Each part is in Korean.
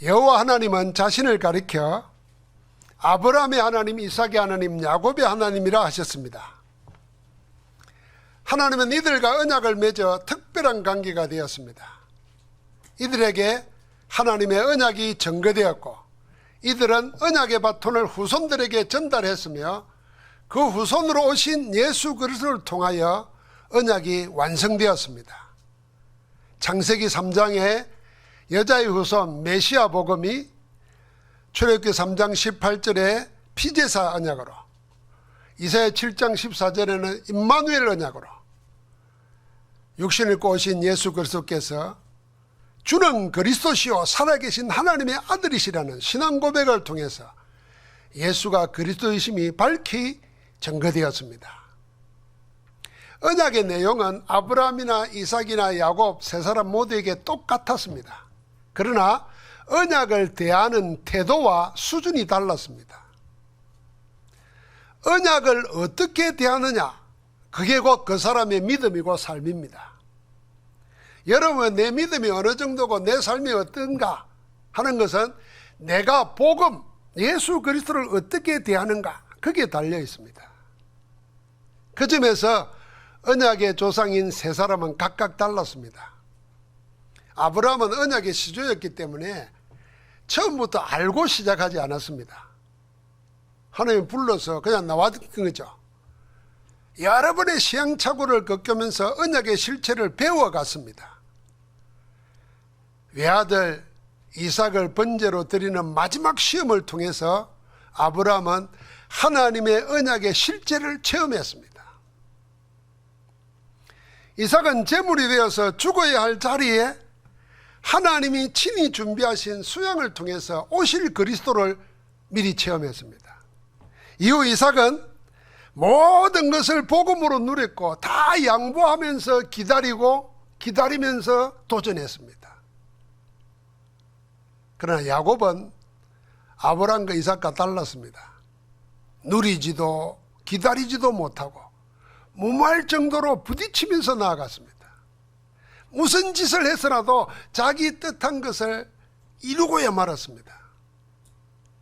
여호와 하나님은 자신을 가리켜 아브라함의 하나님, 이삭의 하나님, 야곱의 하나님이라 하셨습니다. 하나님은 이들과 언약을 맺어 특별한 관계가 되었습니다. 이들에게 하나님의 언약이 증거되었고 이들은 언약의 바톤을 후손들에게 전달했으며 그 후손으로 오신 예수 그리스도를 통하여 언약이 완성되었습니다. 창세기 3장에 여자의 후손 메시아 복음이 출애굽기 3장 18절에 피제사 언약으로, 이사야 7장 14절에는 임마누엘 언약으로 육신을 입고 오신 예수 그리스도께서 주는 그리스도시요 살아계신 하나님의 아들이시라는 신앙 고백을 통해서 예수가 그리스도이심이 밝히 증거되었습니다. 언약의 내용은 아브라함이나 이삭이나 야곱 세 사람 모두에게 똑같았습니다. 그러나 언약을 대하는 태도와 수준이 달랐습니다. 언약을 어떻게 대하느냐, 그게 곧 그 사람의 믿음이고 삶입니다. 여러분, 내 믿음이 어느 정도고 내 삶이 어떤가 하는 것은 내가 복음, 예수 그리스도를 어떻게 대하는가, 거기에 달려 있습니다. 그 점에서 언약의 조상인 세 사람은 각각 달랐습니다. 아브라함은 언약의 시조였기 때문에 처음부터 알고 시작하지 않았습니다. 하나님 불러서 그냥 나왔던 거죠. 여러 번의 시행착오를 겪으면서 언약의 실체를 배워갔습니다. 외아들 이삭을 번제로 드리는 마지막 시험을 통해서 아브라함은 하나님의 언약의 실제를 체험했습니다. 이삭은 제물이 되어서 죽어야 할 자리에 하나님이 친히 준비하신 수양을 통해서 오실 그리스도를 미리 체험했습니다. 이후 이삭은 모든 것을 복음으로 누렸고 다 양보하면서 기다리면서 도전했습니다. 그러나 야곱은 아브라함과 이삭과 달랐습니다. 누리지도 기다리지도 못하고 무모할 정도로 부딪히면서 나아갔습니다. 무슨 짓을 해서라도 자기 뜻한 것을 이루고야 말았습니다.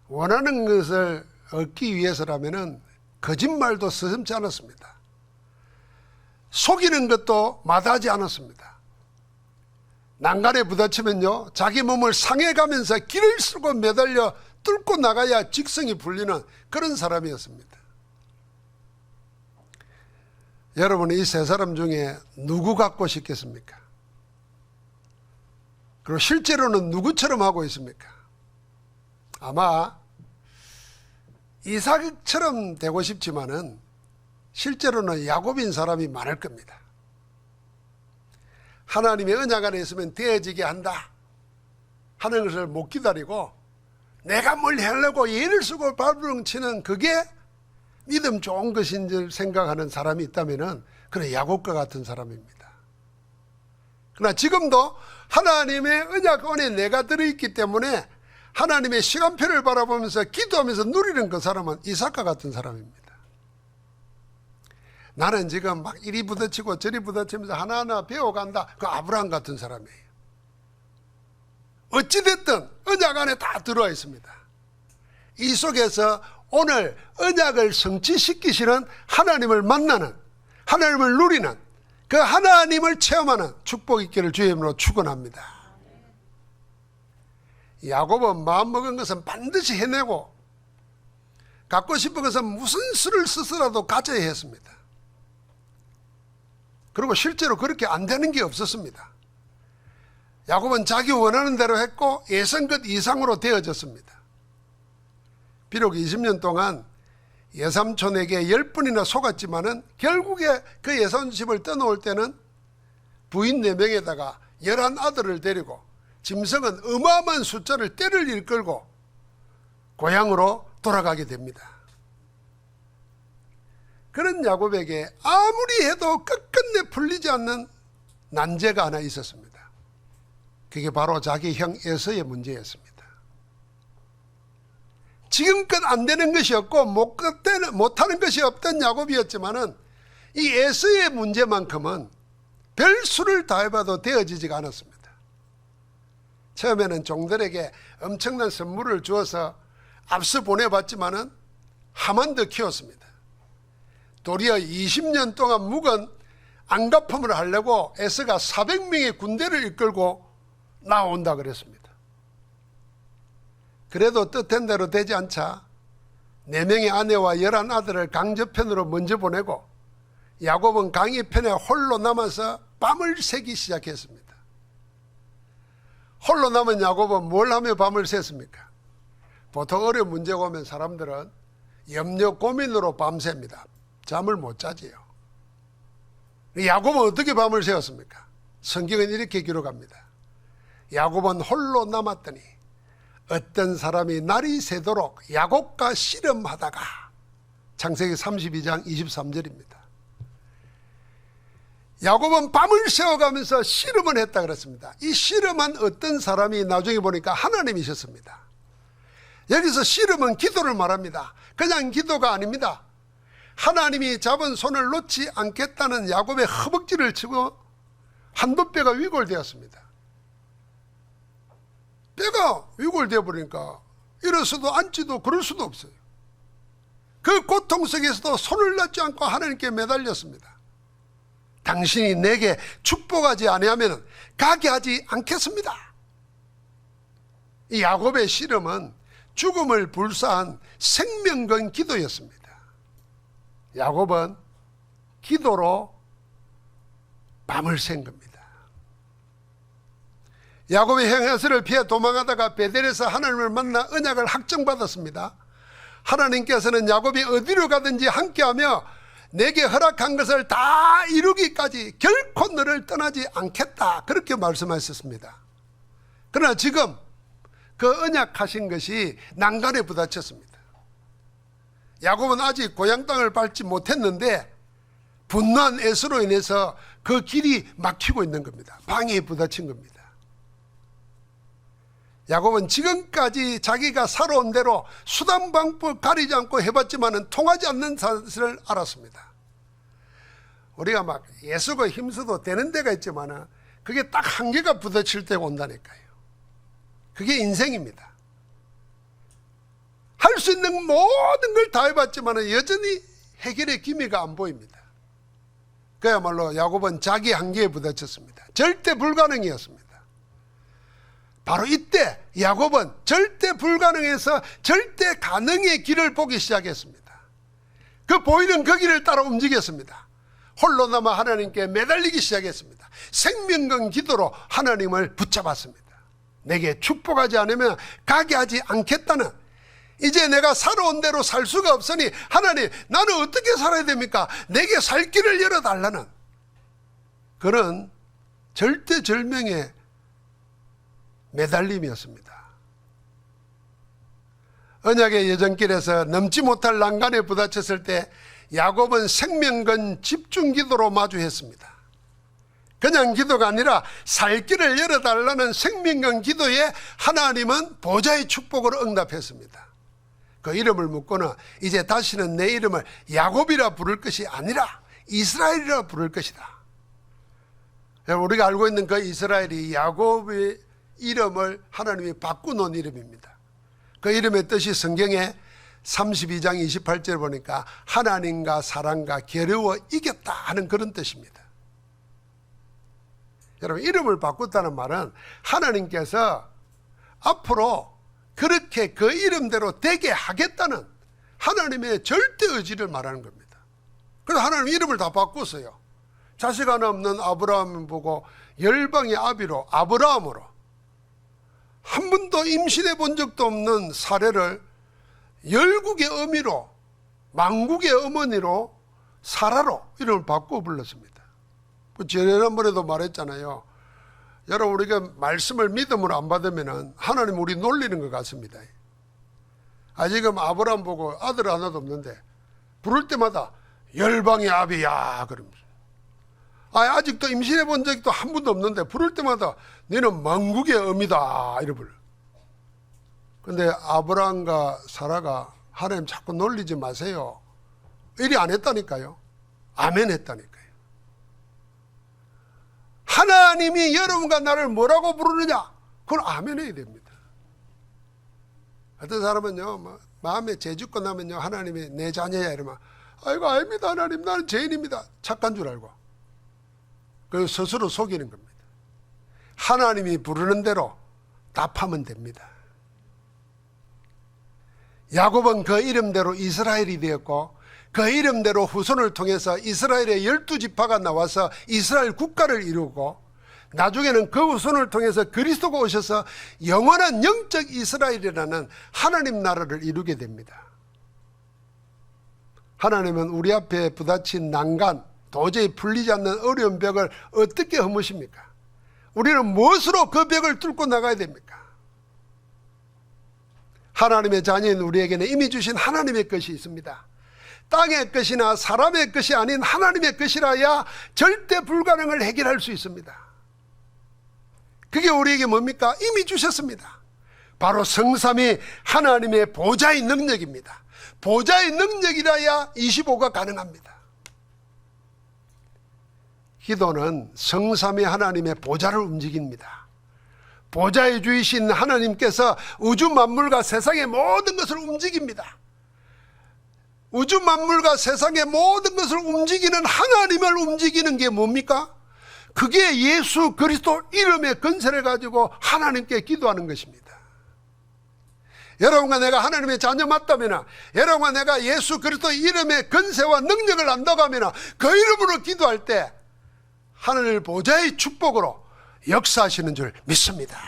원하는 것을 얻기 위해서라면 거짓말도 서슴지 않았습니다. 속이는 것도 마다하지 않았습니다. 난간에 부딪히면요, 자기 몸을 상해가면서 길을 쓰고 매달려 뚫고 나가야 직성이 풀리는 그런 사람이었습니다. 여러분, 이 세 사람 중에 누구 갖고 싶겠습니까? 그리고 실제로는 누구처럼 하고 있습니까? 아마 이삭처럼 되고 싶지만은 실제로는 야곱인 사람이 많을 겁니다. 하나님의 언약 안에 있으면 되어지게 한다 하는 것을 못 기다리고 내가 뭘 하려고 예를 쓰고 발버둥치는 그게 믿음 좋은 것인 줄 생각하는 사람이 있다면 그는 야곱과 같은 사람입니다. 그러나 지금도 하나님의 언약 안에 내가 들어있기 때문에 하나님의 시간표를 바라보면서 기도하면서 누리는 그 사람은 이삭과 같은 사람입니다. 나는 지금 막 이리 부딪히고 저리 부딪히면서 하나하나 배워간다. 그 아브라함 같은 사람이에요. 어찌됐든 언약 안에 다 들어와 있습니다. 이 속에서 오늘 언약을 성취시키시는 하나님을 만나는, 하나님을 누리는, 그 하나님을 체험하는 축복 있기를 주의 이름으로 축원합니다. 야곱은 마음먹은 것은 반드시 해내고 갖고 싶은 것은 무슨 수를 써서라도 가져야 했습니다. 그리고 실제로 그렇게 안 되는 게 없었습니다. 야곱은 자기 원하는 대로 했고 예선 것 이상으로 되어졌습니다. 비록 20년 동안 예삼촌에게 10번이나 속았지만은 결국에 그 예산 집을 떠나올 때는 부인 4명에다가 11아들을 데리고 짐승은 어마어마한 숫자를 떼를 일끌고 고향으로 돌아가게 됩니다. 그런 야곱에게 아무리 해도 끝끝내 풀리지 않는 난제가 하나 있었습니다. 그게 바로 자기 형 에서의 문제였습니다. 지금껏 안 되는 것이 없고 못하는 것이 없던 야곱이었지만은 이 에서의 문제만큼은 별 수를 다해봐도 되어지지가 않았습니다. 처음에는 종들에게 엄청난 선물을 주어서 앞서 보내봤지만은 하만 더 키웠습니다. 도리어 20년 동안 묵은 안갚음을 하려고 에서가 400명의 군대를 이끌고 나온다 그랬습니다. 그래도 뜻한 대로 되지 않자 4명의 아내와 11아들을 강저편으로 먼저 보내고 야곱은 강이편에 홀로 남아서 밤을 새기 시작했습니다. 홀로 남은 야곱은 뭘 하며 밤을 샜습니까? 보통 어려운 문제가 오면 사람들은 염려 고민으로 밤새입니다. 잠을 못 자지요. 야곱은 어떻게 밤을 새웠습니까? 성경은 이렇게 기록합니다. 야곱은 홀로 남았더니 어떤 사람이 날이 새도록 야곱과 씨름하다가, 창세기 32장 23절입니다. 야곱은 밤을 새워가면서 씨름을 했다 그랬습니다. 이 씨름한 어떤 사람이 나중에 보니까 하나님이셨습니다. 여기서 씨름은 기도를 말합니다. 그냥 기도가 아닙니다. 하나님이 잡은 손을 놓지 않겠다는 야곱의 허벅지를 치고 한번 뼈가 위골되었습니다. 뼈가 위골되어 버리니까 일어서도 앉지도 그럴 수도 없어요. 그 고통 속에서도 손을 놓지 않고 하나님께 매달렸습니다. 당신이 내게 축복하지 아니하면 가게 하지 않겠습니다. 이 야곱의 씨름은 죽음을 불사한 생명건 기도였습니다. 야곱은 기도로 밤을 샌 겁니다. 야곱이 형에서를 피해 도망하다가 베델에서 하나님을 만나 언약을 확정받았습니다. 하나님께서는 야곱이 어디로 가든지 함께하며 내게 허락한 것을 다 이루기까지 결코 너를 떠나지 않겠다, 그렇게 말씀하셨습니다. 그러나 지금 그 언약하신 것이 난간에 부딪혔습니다. 야곱은 아직 고향 땅을 밟지 못했는데 분노한 에서로 인해서 그 길이 막히고 있는 겁니다. 방해에 부딪힌 겁니다. 야곱은 지금까지 자기가 살아온 대로 수단방법 가리지 않고 해봤지만은 통하지 않는 사실을 알았습니다. 우리가 막 애쓰고 힘써도 되는 데가 있지만은 그게 딱 한계가 부딪힐 때가 온다니까요. 그게 인생입니다. 할 수 있는 모든 걸 다 해봤지만은 여전히 해결의 기미가 안 보입니다. 그야말로 야곱은 자기 한계에 부딪혔습니다. 절대 불가능이었습니다. 바로 이때 야곱은 절대 불가능에서 절대 가능의 길을 보기 시작했습니다. 그 보이는 그 길을 따라 움직였습니다. 홀로 남아 하나님께 매달리기 시작했습니다. 생명건 기도로 하나님을 붙잡았습니다. 내게 축복하지 않으면 가게 하지 않겠다는, 이제 내가 살아온 대로 살 수가 없으니 하나님, 나는 어떻게 살아야 됩니까? 내게 살 길을 열어달라는 그런 절대절명의 매달림이었습니다. 언약의 여정길에서 넘지 못할 난간에 부딪혔을 때 야곱은 생명건 집중기도로 마주했습니다. 그냥 기도가 아니라 살 길을 열어달라는 생명건 기도에 하나님은 보좌의 축복으로 응답했습니다. 그 이름을 묻고는 이제 다시는 내 이름을 야곱이라 부를 것이 아니라 이스라엘이라 부를 것이다. 우리가 알고 있는 그 이스라엘이 야곱의 이름을 하나님이 바꾸놓은 이름입니다. 그 이름의 뜻이 성경에 32장 28절 보니까 하나님과 사람과 겨루어 이겼다 하는 그런 뜻입니다. 여러분, 이름을 바꿨다는 말은 하나님께서 앞으로 그렇게 그 이름대로 되게 하겠다는 하나님의 절대 의지를 말하는 겁니다. 그래서 하나님 이름을 다 바꿨어요. 자식 하나 없는 아브라함을 보고 열방의 아비로 아브라함으로, 한 번도 임신해 본 적도 없는 사례를 열국의 어미로, 만국의 어머니로 사라로 이름을 바꾸어 불렀습니다. 지난번에도 말했잖아요. 여러분, 우리가 말씀을 믿음으로 안 받으면 하나님 우리 놀리는 것 같습니다. 지금 아브라함 보고 아들 하나도 없는데 부를 때마다 열방의 아비야 그러면서, 아직도 임신해 본 적도 한 번도 없는데 부를 때마다 너는 만국의 어미다 이래 불러. 근데 아브라함과 사라가 하나님 자꾸 놀리지 마세요, 이리 안 했다니까요. 아멘 했다니까요. 하나님이 여러분과 나를 뭐라고 부르느냐? 그건 아멘 해야 됩니다. 어떤 사람은요, 마음에 죄 짓고 나면요, 하나님이 내 자녀야 이러면, 아이고, 아닙니다, 하나님, 나는 죄인입니다. 착한 줄 알고. 그리고 스스로 속이는 겁니다. 하나님이 부르는 대로 답하면 됩니다. 야곱은 그 이름대로 이스라엘이 되었고, 그 이름대로 후손을 통해서 이스라엘의 12지파가 나와서 이스라엘 국가를 이루고, 나중에는 그 후손을 통해서 그리스도가 오셔서 영원한 영적 이스라엘이라는 하나님 나라를 이루게 됩니다. 하나님은 우리 앞에 부딪힌 난간, 도저히 풀리지 않는 어려운 벽을 어떻게 허무십니까? 우리는 무엇으로 그 벽을 뚫고 나가야 됩니까? 하나님의 자녀인 우리에게는 이미 주신 하나님의 것이 있습니다. 땅의 것이나 사람의 것이 아닌 하나님의 것이라야 절대 불가능을 해결할 수 있습니다. 그게 우리에게 뭡니까? 이미 주셨습니다. 바로 성삼위 하나님의 보좌의 능력입니다. 보좌의 능력이라야 25가 가능합니다. 기도는 성삼위 하나님의 보좌를 움직입니다. 보좌의 주이신 하나님께서 우주 만물과 세상의 모든 것을 움직입니다. 우주 만물과 세상의 모든 것을 움직이는 하나님을 움직이는 게 뭡니까? 그게 예수 그리스도 이름의 권세를 가지고 하나님께 기도하는 것입니다. 여러분과 내가 하나님의 자녀 맞다면, 여러분과 내가 예수 그리스도 이름의 권세와 능력을 안다고 하면 그 이름으로 기도할 때 하늘 보좌의 축복으로 역사하시는 줄 믿습니다.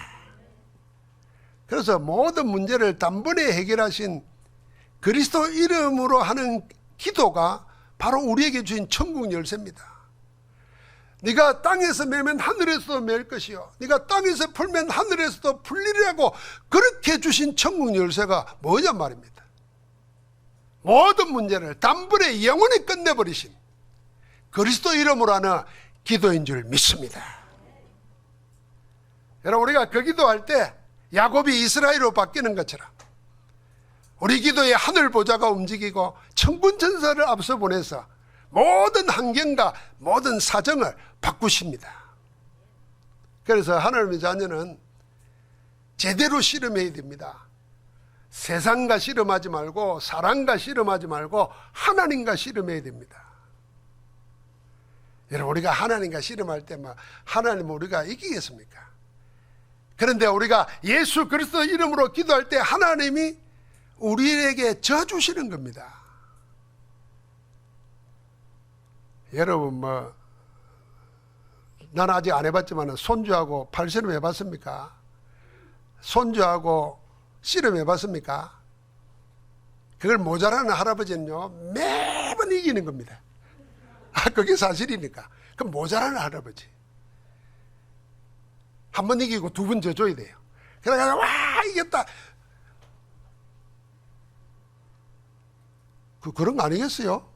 그래서 모든 문제를 단번에 해결하신 그리스도 이름으로 하는 기도가 바로 우리에게 주신 천국 열쇠입니다. 네가 땅에서 매면 하늘에서도 맬 것이요, 네가 땅에서 풀면 하늘에서도 풀리리라고 그렇게 주신 천국 열쇠가 뭐냐 말입니다. 모든 문제를 단번에 영원히 끝내버리신 그리스도 이름으로 하는 기도인 줄 믿습니다. 여러분, 우리가 그 기도할 때 야곱이 이스라엘로 바뀌는 것처럼 우리 기도에 하늘 보좌가 움직이고 천군 천사를 앞서 보내서 모든 환경과 모든 사정을 바꾸십니다. 그래서 하나님의 자녀는 제대로 씨름해야 됩니다. 세상과 씨름하지 말고, 사람과 씨름하지 말고 하나님과 씨름해야 됩니다. 여러분, 우리가 하나님과 씨름할 때 하나님 우리가 이기겠습니까? 그런데 우리가 예수 그리스도 이름으로 기도할 때 하나님이 우리에게 져주시는 겁니다. 여러분, 나는 아직 안 해봤지만 손주하고 팔씨름 해봤습니까? 손주하고 씨름 해봤습니까? 그걸 모자라는 할아버지는요, 매번 이기는 겁니다. 그게 사실이니까. 그럼 모자라는 할아버지. 한 번 이기고 두 번 져줘야 돼요. 그래서 와, 이겼다. 그런 거 아니겠어요?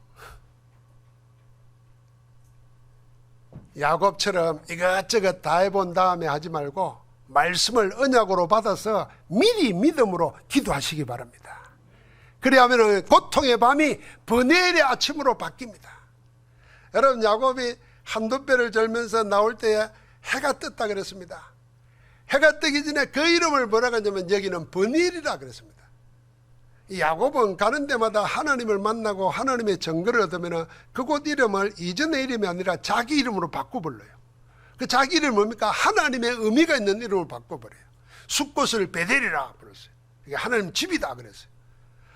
야곱처럼 이것저것 다 해본 다음에 하지 말고 말씀을 언약으로 받아서 미리 믿음으로 기도하시기 바랍니다. 그래야면 고통의 밤이 번뇌의 아침으로 바뀝니다. 여러분, 야곱이 한두 배를 절면서 나올 때에 해가 떴다 그랬습니다. 해가 뜨기 전에 그 이름을 뭐라고 하냐면 여기는 번일이라 그랬습니다. 이 야곱은 가는 데마다 하나님을 만나고 하나님의 증거를 얻으면 그곳 이름을 이전의 이름이 아니라 자기 이름으로 바꿔 불러요. 그 자기 이름은 뭡니까? 하나님의 의미가 있는 이름을 바꿔버려요. 숫곳을 베델이라 불렀어요. 이게 하나님 집이다 그랬어요.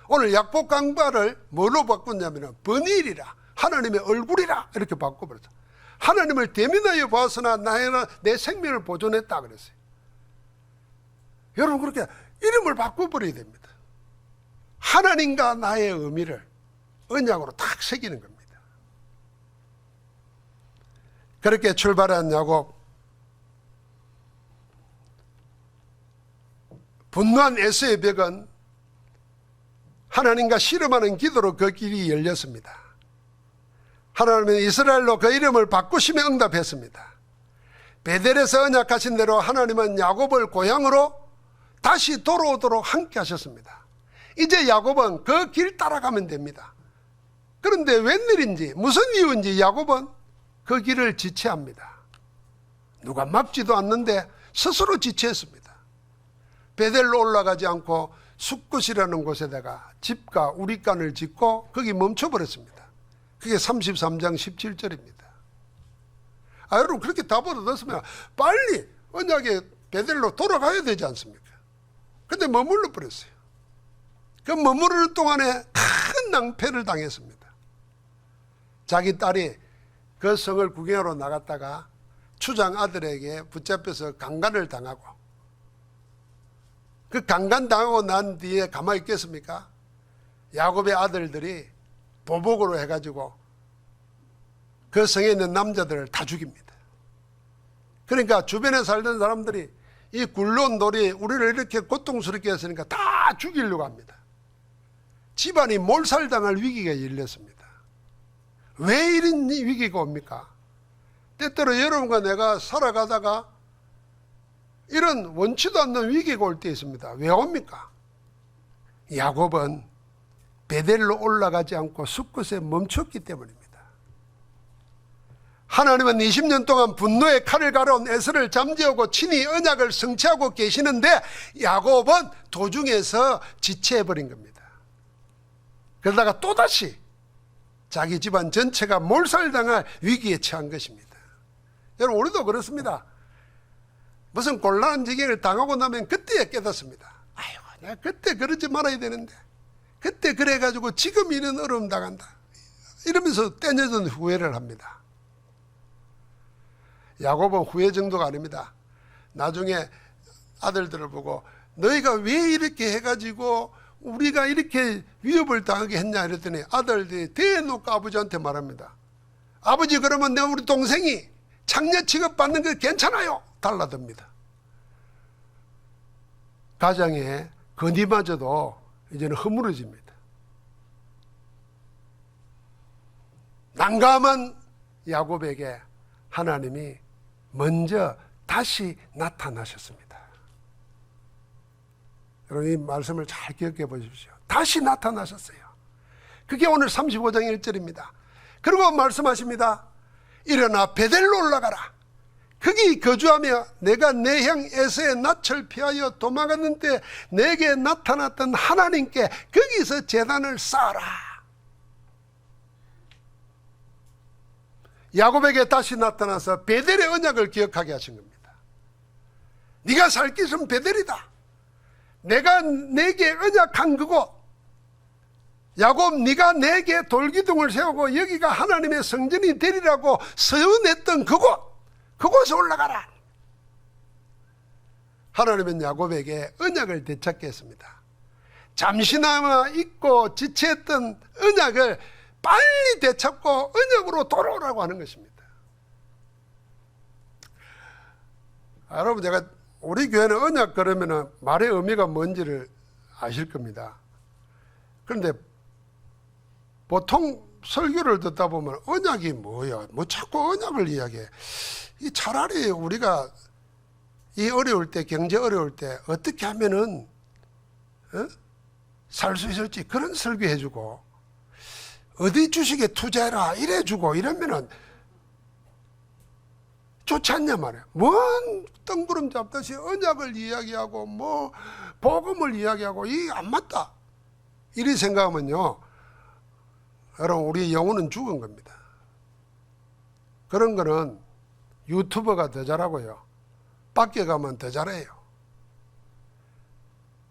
오늘 약복 강바를 뭐로 바꿨냐면 번일이라, 하나님의 얼굴이라 이렇게 바꿔버렸어요. 하나님을 대면하여 보았으나 나는 내 생명을 보존했다 그랬어요. 여러분, 그렇게 이름을 바꿔버려야 됩니다. 하나님과 나의 의미를 언약으로 탁 새기는 겁니다. 그렇게 출발한 야곱, 분노한 에서의 벽은 하나님과 씨름하는 기도로 그 길이 열렸습니다. 하나님은 이스라엘로 그 이름을 바꾸시며 응답했습니다. 베델에서 언약하신 대로 하나님은 야곱을 고향으로 다시 돌아오도록 함께 하셨습니다. 이제 야곱은 그 길 따라가면 됩니다. 그런데 웬일인지, 무슨 이유인지 야곱은 그 길을 지체합니다. 누가 막지도 않는데 스스로 지체했습니다. 베델로 올라가지 않고 숫곳이라는 곳에다가 집과 우리간을 짓고 거기 멈춰버렸습니다. 그게 33장 17절입니다. 여러분 그렇게 답을 얻었으면 빨리 언약의 베델로 돌아가야 되지 않습니까? 근데 머물러 버렸어요. 그 머무르는 동안에 큰 낭패를 당했습니다. 자기 딸이 그 성을 구경하러 나갔다가 추장 아들에게 붙잡혀서 강간을 당하고, 그 강간 당하고 난 뒤에 가만히 있겠습니까? 야곱의 아들들이 보복으로 해가지고 그 성에 있는 남자들을 다 죽입니다. 그러니까 주변에 살던 사람들이 이 굴러온 돌이 우리를 이렇게 고통스럽게 했으니까 다 죽이려고 합니다. 집안이 몰살당할 위기가 열렸습니다. 왜 이런 위기가 옵니까? 때때로 여러분과 내가 살아가다가 이런 원치도 않는 위기가 올 때 있습니다. 왜 옵니까? 야곱은 베델로 올라가지 않고 숫곳에 멈췄기 때문입니다. 하나님은 20년 동안 분노의 칼을 갈아온 에서를 잠재우고 친히 언약을 성취하고 계시는데 야곱은 도중에서 지체해버린 겁니다. 그러다가 또다시 자기 집안 전체가 몰살당할 위기에 처한 것입니다. 여러분 우리도 그렇습니다. 무슨 곤란한 지경을 당하고 나면 그때야 깨닫습니다. 아이고 내가 그때 그러지 말아야 되는데, 그때 그래가지고 지금 이런 어려움 당한다 이러면서 떼녀든 후회를 합니다. 야곱은 후회 정도가 아닙니다. 나중에 아들들을 보고 너희가 왜 이렇게 해가지고 우리가 이렇게 위협을 당하게 했냐 이랬더니 아들들이 대놓고 아버지한테 말합니다. 아버지 그러면 내 우리 동생이 장녀 취급받는 거 괜찮아요? 달라듭니다. 가정의 건의마저도 이제는 허물어집니다. 난감한 야곱에게 하나님이 먼저 다시 나타나셨습니다. 여러분 이 말씀을 잘 기억해 보십시오. 다시 나타나셨어요. 그게 오늘 35장 1절입니다. 그리고 말씀하십니다. 일어나 베델로 올라가라. 거기 거주하며 내가 내 형 에서의 낯을 피하여 도망갔는데 내게 나타났던 하나님께 거기서 제단을 쌓아라. 야곱에게 다시 나타나서 베델의 언약을 기억하게 하신 겁니다. 네가 살 곳은 베델이다. 내가 내게 언약한 그곳, 야곱 네가 내게 돌기둥을 세우고 여기가 하나님의 성전이 되리라고 서원했던 그곳에 올라가라. 하나님은 야곱에게 언약을 되찾게 했습니다. 잠시나마 잊고 지체했던 언약을 빨리 되찾고 언약으로 돌아오라고 하는 것입니다. 여러분 제가 우리 교회는 언약 그러면 말의 의미가 뭔지를 아실 겁니다. 그런데 보통 설교를 듣다 보면 언약이 뭐야? 뭐 자꾸 언약을 이야기해. 이 차라리 우리가 이 어려울 때, 경제 어려울 때 어떻게 하면은 살 수 있을지 그런 설교해주고, 어디 주식에 투자해라 이래주고 이러면은 좋지 않냐 말이야. 뭔 뜬구름 잡듯이 언약을 이야기하고 뭐 복음을 이야기하고 이 안 맞다 이리 생각하면요, 여러분 우리 영혼은 죽은 겁니다. 그런 거는 유튜버가 더 잘하고요, 밖에 가면 더 잘해요.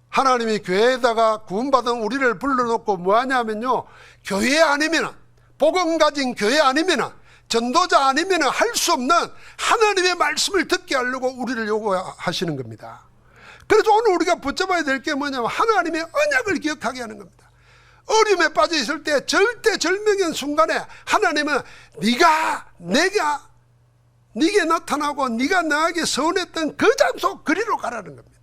하나님이 교회에다가 구원받은 우리를 불러놓고 뭐하냐면요, 교회 아니면, 복음 가진 교회 아니면, 전도자 아니면 할 수 없는 하나님의 말씀을 듣게 하려고 우리를 요구하시는 겁니다. 그래서 오늘 우리가 붙잡아야 될 게 뭐냐면 하나님의 언약을 기억하게 하는 겁니다. 어려움에 빠져 있을 때 절대절명인 순간에 하나님은 네가 네게 나타나고 네가 나에게 서운했던 그 장소 그리로 가라는 겁니다.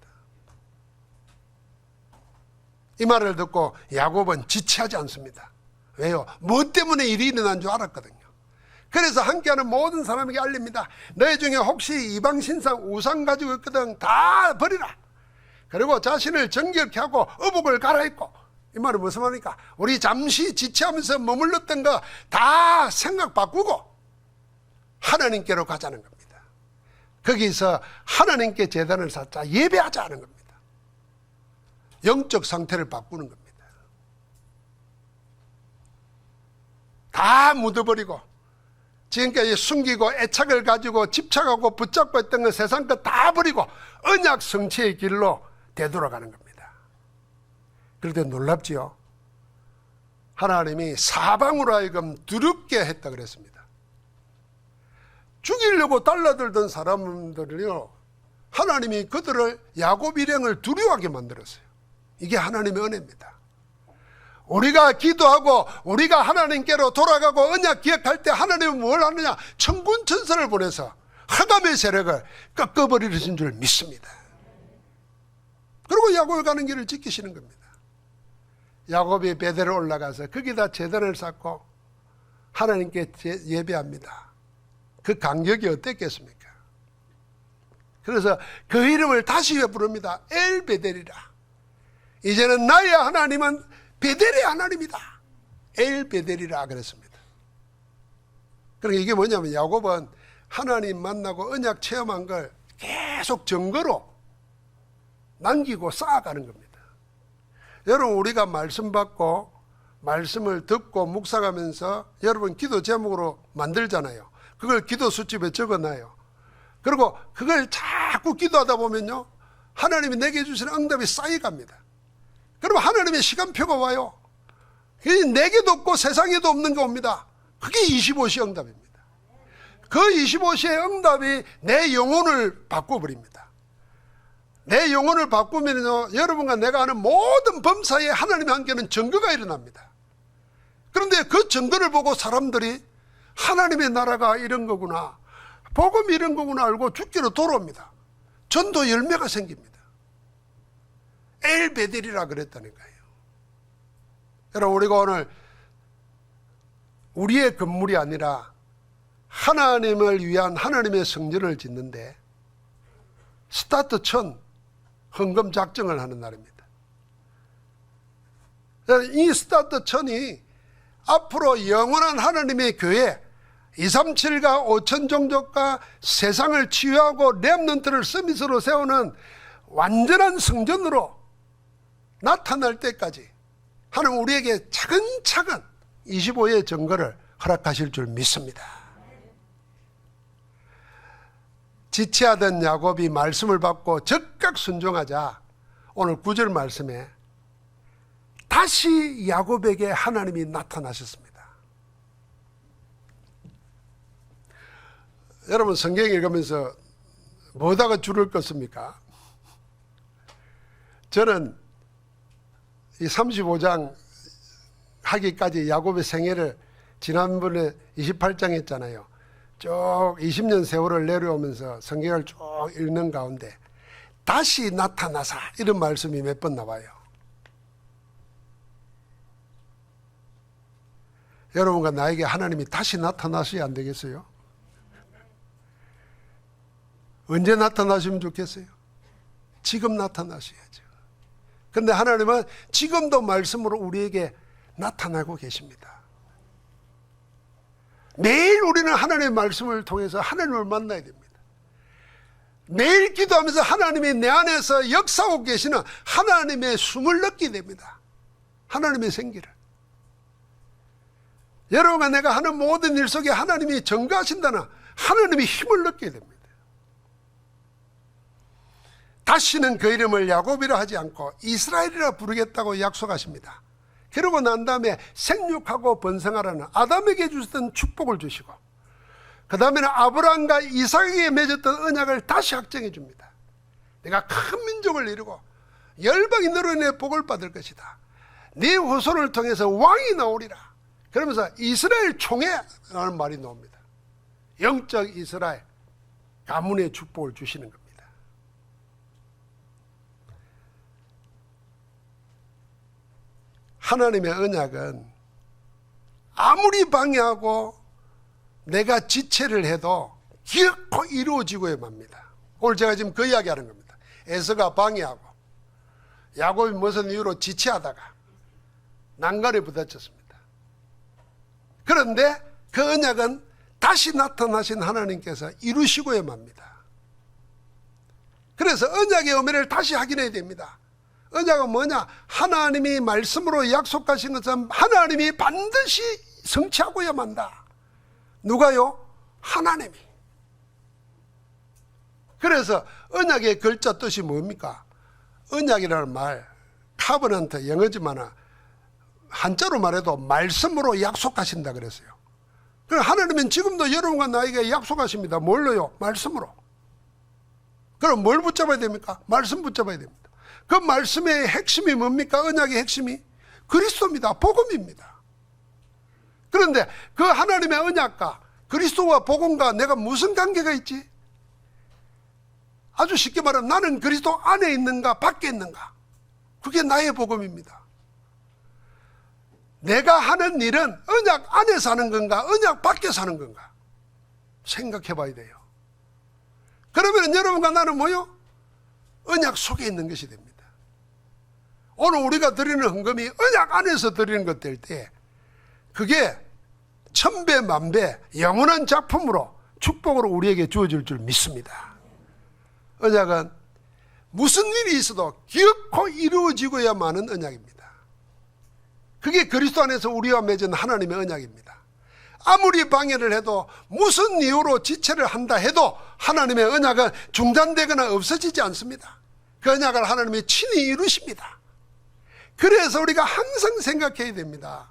이 말을 듣고 야곱은 지체하지 않습니다. 왜요? 뭐 때문에 일이 일어난 줄 알았거든요. 그래서 함께하는 모든 사람에게 알립니다. 너희 중에 혹시 이방 신상 우상 가지고 있거든 다 버리라. 그리고 자신을 정결케 하고 의복을 갈아입고. 이 말은 무슨 말입니까? 우리 잠시 지체하면서 머물렀던 거 다 생각 바꾸고 하나님께로 가자는 겁니다. 거기서 하나님께 제단을 쌓자, 예배하자 하는 겁니다. 영적 상태를 바꾸는 겁니다. 다 묻어버리고 지금까지 숨기고 애착을 가지고 집착하고 붙잡고 있던 건 세상 것 다 버리고 언약 성취의 길로 되돌아가는 겁니다. 그런데 놀랍지요? 하나님이 사방으로 하여금 두렵게 했다 그랬습니다. 죽이려고 달라들던 사람들을요, 하나님이 그들을 야곱 일행을 두려워하게 만들었어요. 이게 하나님의 은혜입니다. 우리가 기도하고 우리가 하나님께로 돌아가고 언약 기억할 때 하나님은 뭘 하느냐? 천군 천사를 보내서 하감의 세력을 꺾어버리신 줄 믿습니다. 그리고 야곱을 가는 길을 지키시는 겁니다. 야곱이 베델에 올라가서 거기다 제단을 쌓고 하나님께 예배합니다. 그 간격이 어땠겠습니까? 그래서 그 이름을 다시 왜 부릅니다? 엘베델이라. 이제는 나의 하나님은 베델의 하나님이다. 엘베델이라 그랬습니다. 그러니까 이게 뭐냐면 야곱은 하나님 만나고 언약 체험한 걸 계속 증거로 남기고 쌓아가는 겁니다. 여러분, 우리가 말씀 받고 말씀을 듣고 묵상하면서 여러분 기도 제목으로 만들잖아요. 그걸 기도 수집에 적어놔요. 그리고 그걸 자꾸 기도하다 보면요, 하나님이 내게 주시는 응답이 쌓여갑니다. 그럼 하나님의 시간표가 와요. 그게 내게도 없고 세상에도 없는 게 옵니다. 그게 25시 응답입니다. 그 25시의 응답이 내 영혼을 바꿔버립니다. 내 영혼을 바꾸면요, 여러분과 내가 하는 모든 범사에 하나님의 한계는 증거가 일어납니다. 그런데 그 증거를 보고 사람들이 하나님의 나라가 이런 거구나, 복음이 이런 거구나 알고 죽기로 돌아옵니다. 전도 열매가 생깁니다. 엘베델이라 그랬다니까요. 여러분, 우리가 오늘 우리의 건물이 아니라 하나님을 위한 하나님의 성전을 짓는데 스타트천 헌금 작정을 하는 날입니다. 이 스타트천이 앞으로 영원한 하나님의 교회 237과 5천 종족과 세상을 치유하고 렘넌트를 서밋으로 세우는 완전한 성전으로 나타날 때까지 하나님 우리에게 차근차근 25의 증거를 허락하실 줄 믿습니다. 지체하던 야곱이 말씀을 받고 적극 순종하자 오늘 9절 말씀에 다시 야곱에게 하나님이 나타나셨습니다. 여러분, 성경 읽으면서 뭐다가 줄을 껐습니까? 저는 이 35장 하기까지 야곱의 생애를 지난번에 28장 했잖아요. 쭉 20년 세월을 내려오면서 성경을 쭉 읽는 가운데 다시 나타나사 이런 말씀이 몇 번 나와요. 여러분과 나에게 하나님이 다시 나타나셔야 안 되겠어요? 언제 나타나시면 좋겠어요? 지금 나타나셔야죠. 그런데 하나님은 지금도 말씀으로 우리에게 나타나고 계십니다. 매일 우리는 하나님의 말씀을 통해서 하나님을 만나야 됩니다. 매일 기도하면서 하나님이 내 안에서 역사하고 계시는 하나님의 숨을 느끼게 됩니다. 하나님의 생기를. 여러분과 내가 하는 모든 일 속에 하나님이 전가하신다는 하나님의 힘을 느끼게 됩니다. 다시는 그 이름을 야곱이라 하지 않고 이스라엘이라 부르겠다고 약속하십니다. 그러고 난 다음에 생육하고 번성하라는 아담에게 주셨던 축복을 주시고, 그 다음에는 아브라함과 이삭에게 맺었던 언약을 다시 확정해 줍니다. 내가 큰 민족을 이루고 열방이 너로 인해 복을 받을 것이다. 네 후손을 통해서 왕이 나오리라. 그러면서 이스라엘 총회라는 말이 나옵니다. 영적 이스라엘 가문의 축복을 주시는 겁니다. 하나님의 언약은 아무리 방해하고 내가 지체를 해도 기어코 이루어지고야 맙니다. 오늘 제가 지금 그 이야기하는 겁니다. 에서가 방해하고 야곱이 무슨 이유로 지체하다가 난간에 부딪혔습니다. 그런데 그 언약은 다시 나타나신 하나님께서 이루시고야 맙니다. 그래서 언약의 의미를 다시 확인해야 됩니다. 언약은 뭐냐? 하나님이 말씀으로 약속하신 것은 하나님이 반드시 성취하고야 한다. 누가요? 하나님이. 그래서 언약의 글자 뜻이 뭡니까? 언약이라는 말, 카버넌트 영어지만 한자로 말해도 말씀으로 약속하신다 그랬어요. 그럼 하나님은 지금도 여러분과 나에게 약속하십니다. 뭘로요? 말씀으로. 그럼 뭘 붙잡아야 됩니까? 말씀 붙잡아야 됩니다. 그 말씀의 핵심이 뭡니까? 언약의 핵심이 그리스도입니다. 복음입니다. 그런데 그 하나님의 언약과 그리스도와 복음과 내가 무슨 관계가 있지? 아주 쉽게 말하면 나는 그리스도 안에 있는가 밖에 있는가? 그게 나의 복음입니다. 내가 하는 일은 언약 안에 사는 건가 언약 밖에 사는 건가 생각해 봐야 돼요. 그러면 여러분과 나는 뭐요? 언약 속에 있는 것이 됩니다. 오늘 우리가 드리는 헌금이 언약 안에서 드리는 것 될 때 그게 천배 만배 영원한 작품으로 축복으로 우리에게 주어질 줄 믿습니다. 언약은 무슨 일이 있어도 기어코 이루어지고야만 하는 언약입니다. 그게 그리스도 안에서 우리와 맺은 하나님의 언약입니다. 아무리 방해를 해도 무슨 이유로 지체를 한다 해도 하나님의 언약은 중단되거나 없어지지 않습니다. 그 언약을 하나님이 친히 이루십니다. 그래서 우리가 항상 생각해야 됩니다.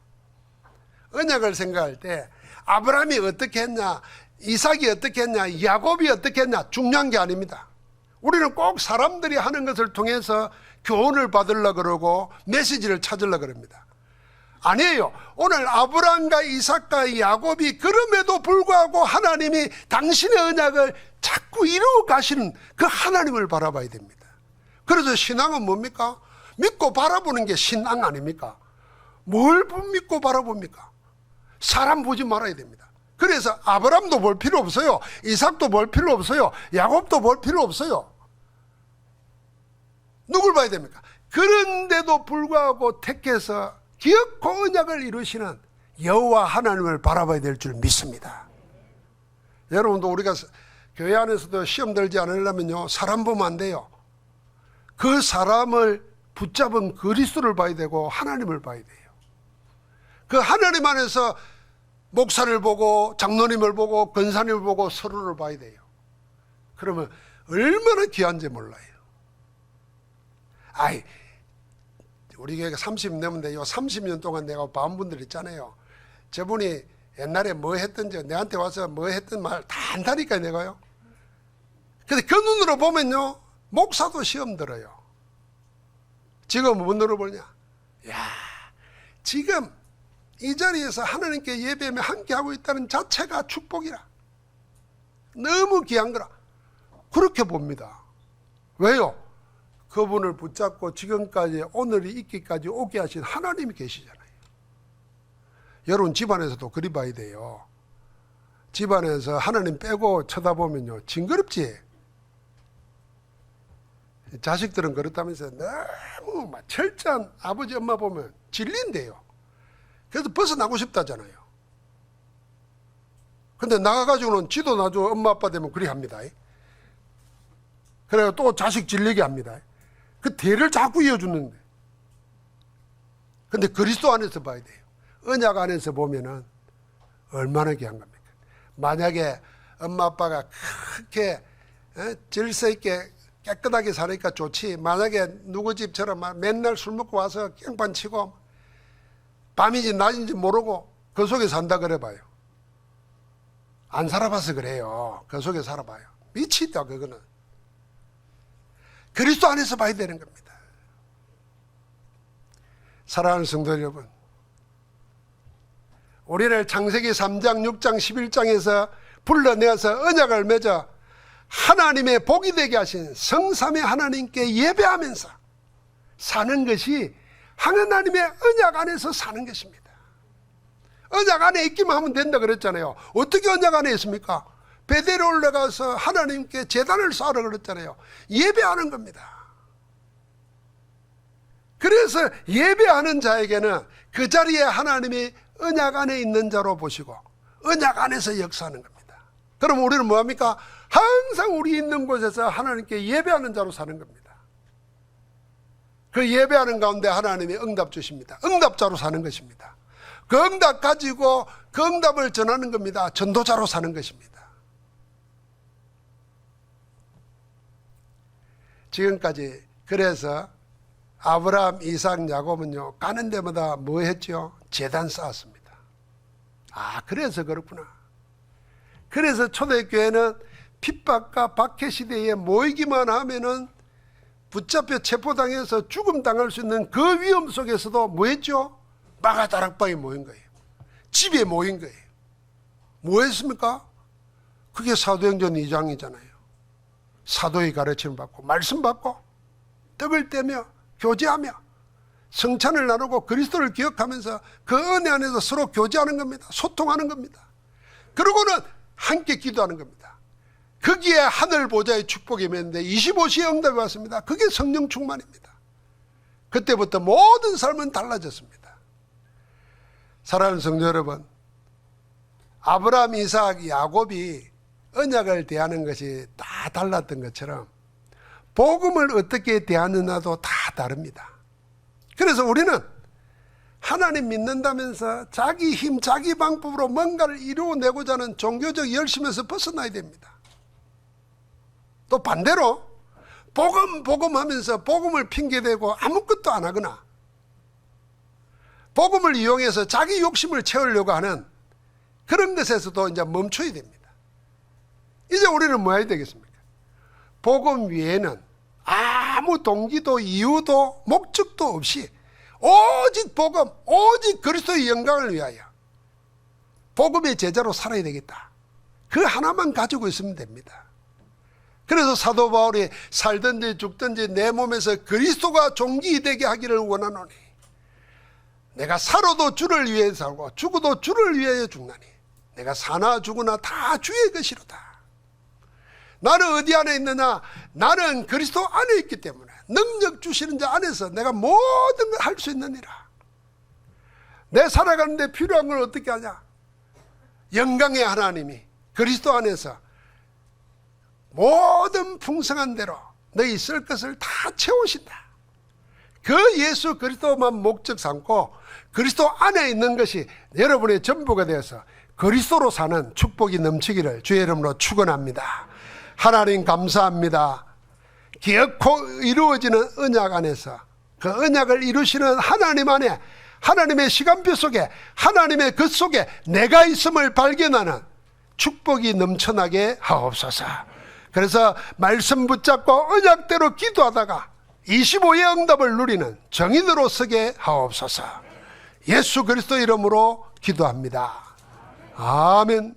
언약을 생각할 때 아브라함이 어떻게 했냐, 이삭이 어떻게 했냐, 야곱이 어떻게 했냐 중요한 게 아닙니다. 우리는 꼭 사람들이 하는 것을 통해서 교훈을 받으려고 그러고 메시지를 찾으려고 그럽니다. 아니에요. 오늘 아브라함과 이삭과 야곱이 그럼에도 불구하고 하나님이 당신의 언약을 자꾸 이루어 가시는 그 하나님을 바라봐야 됩니다. 그래서 신앙은 뭡니까? 믿고 바라보는 게 신앙 아닙니까? 뭘 믿고 바라봅니까? 사람 보지 말아야 됩니다. 그래서 아브라함도 볼 필요 없어요. 이삭도 볼 필요 없어요. 야곱도 볼 필요 없어요. 누굴 봐야 됩니까? 그런데도 불구하고 택해서 기어코 언약을 이루시는 여호와 하나님을 바라봐야 될 줄 믿습니다. 여러분도 우리가 교회 안에서도 시험 들지 않으려면요 사람 보면 안 돼요. 그 사람을 붙잡은 그리스도를 봐야 되고 하나님을 봐야 돼요. 그 하나님 안에서 목사를 보고 장로님을 보고 권사님을 보고 서로를 봐야 돼요. 그러면 얼마나 귀한지 몰라요. 우리 교회가 30 넘는데 요 30년 동안 내가 봐온 분들 있잖아요. 저분이 옛날에 뭐 했든지 내한테 와서 뭐 했든 말 다 한다니까요, 내가요. 근데 그 눈으로 보면요, 목사도 시험 들어요. 지금 뭔 눈으로 보냐? 야, 지금 이 자리에서 하나님께 예배하며 함께하고 있다는 자체가 축복이라. 너무 귀한 거라. 그렇게 봅니다. 왜요? 그분을 붙잡고 지금까지 오늘이 있기까지 오게 하신 하나님이 계시잖아요. 여러분 집안에서도 그리 봐야 돼요. 집안에서 하나님 빼고 쳐다보면요 징그럽지. 자식들은 그렇다면서 너무 막 철저한 아버지 엄마 보면 질린대요. 그래서 벗어나고 싶다잖아요. 근데 나가가지고는 지도 나줘 엄마 아빠 되면 그리 합니다. 그래서 또 자식 질리게 합니다. 그 대를 자꾸 이어주는데. 근데 그리스도 안에서 봐야 돼요. 언약 안에서 보면은 얼마나 귀한 겁니까? 만약에 엄마 아빠가 그렇게 질서 있게 깨끗하게 사니까 좋지. 만약에 누구 집처럼 맨날 술 먹고 와서 깽판 치고 밤인지 낮인지 모르고 그 속에 산다 그래 봐요. 안 살아봐서 그래요. 그 속에 살아봐요. 미치다 그거는. 그리스도 안에서 봐야 되는 겁니다. 사랑하는 성도 여러분, 우리를 창세기 3장, 6장, 11장에서 불러내어서 언약을 맺어 하나님의 복이 되게 하신 성삼위 하나님께 예배하면서 사는 것이 하나님의 언약 안에서 사는 것입니다. 언약 안에 있기만 하면 된다 그랬잖아요. 어떻게 언약 안에 있습니까? 베델에 올라가서 하나님께 제단을 쌓으라 그랬잖아요. 예배하는 겁니다. 그래서 예배하는 자에게는 그 자리에 하나님이 언약 안에 있는 자로 보시고 언약 안에서 역사하는 겁니다. 그럼 우리는 뭐합니까? 항상 우리 있는 곳에서 하나님께 예배하는 자로 사는 겁니다. 그 예배하는 가운데 하나님이 응답 주십니다. 응답자로 사는 것입니다. 그 응답 가지고 그 응답을 전하는 겁니다. 전도자로 사는 것입니다. 지금까지 그래서 아브라함, 이삭, 야곱은요 가는 데마다 뭐 했죠? 제단 쌓았습니다. 아, 그래서 그렇구나. 그래서 초대교회는 핍박과 박해 시대에 모이기만 하면은 붙잡혀 체포당해서 죽음 당할 수 있는 그 위험 속에서도 뭐 했죠? 마가다락방에 모인 거예요. 집에 모인 거예요. 뭐 했습니까? 그게 사도행전 2장이잖아요. 사도의 가르침을 받고 말씀 받고 떡을 떼며 교제하며 성찬을 나누고 그리스도를 기억하면서 그 은혜 안에서 서로 교제하는 겁니다. 소통하는 겁니다. 그러고는 함께 기도하는 겁니다. 거기에 하늘 보좌의 축복이 있는데 25시에 응답이 왔습니다. 그게 성령 충만입니다. 그때부터 모든 삶은 달라졌습니다. 사랑하는 성도 여러분, 아브라함, 이삭, 야곱이 언약을 대하는 것이 다 달랐던 것처럼 복음을 어떻게 대하느냐도 다 다릅니다. 그래서 우리는 하나님 믿는다면서 자기 힘, 자기 방법으로 뭔가를 이루어내고자 하는 종교적 열심에서 벗어나야 됩니다. 또 반대로 복음 하면서 복음을 핑계대고 아무것도 안 하거나 복음을 이용해서 자기 욕심을 채우려고 하는 그런 것에서도 이제 멈춰야 됩니다. 이제 우리는 뭐 해야 되겠습니까? 복음 외에는 아무 동기도 이유도 목적도 없이 오직 복음, 오직 그리스도의 영광을 위하여 복음의 제자로 살아야 되겠다. 그 하나만 가지고 있으면 됩니다. 그래서 사도 바울이 살든지 죽든지 내 몸에서 그리스도가 종기되게 하기를 원하노니 내가 살아도 주를 위해 살고 죽어도 주를 위하여 죽나니 내가 사나 죽으나 다 주의 것이로다. 나는 어디 안에 있느냐? 나는 그리스도 안에 있기 때문에 능력 주시는 자 안에서 내가 모든 걸 할 수 있느니라. 내 살아가는데 필요한 걸 어떻게 하냐? 영광의 하나님이 그리스도 안에서 모든 풍성한 대로 너희 쓸 것을 다 채우신다. 그 예수 그리스도만 목적 삼고 그리스도 안에 있는 것이 여러분의 전부가 되어서 그리스도로 사는 축복이 넘치기를 주의 이름으로 축원합니다. 하나님 감사합니다. 기어코 이루어지는 언약 안에서 그 언약을 이루시는 하나님 안에 하나님의 시간표 속에 하나님의 것 속에 내가 있음을 발견하는 축복이 넘쳐나게 하옵소서. 그래서 말씀 붙잡고 언약대로 기도하다가 25의 응답을 누리는 정인으로 서게 하옵소서. 예수 그리스도 이름으로 기도합니다. 아멘.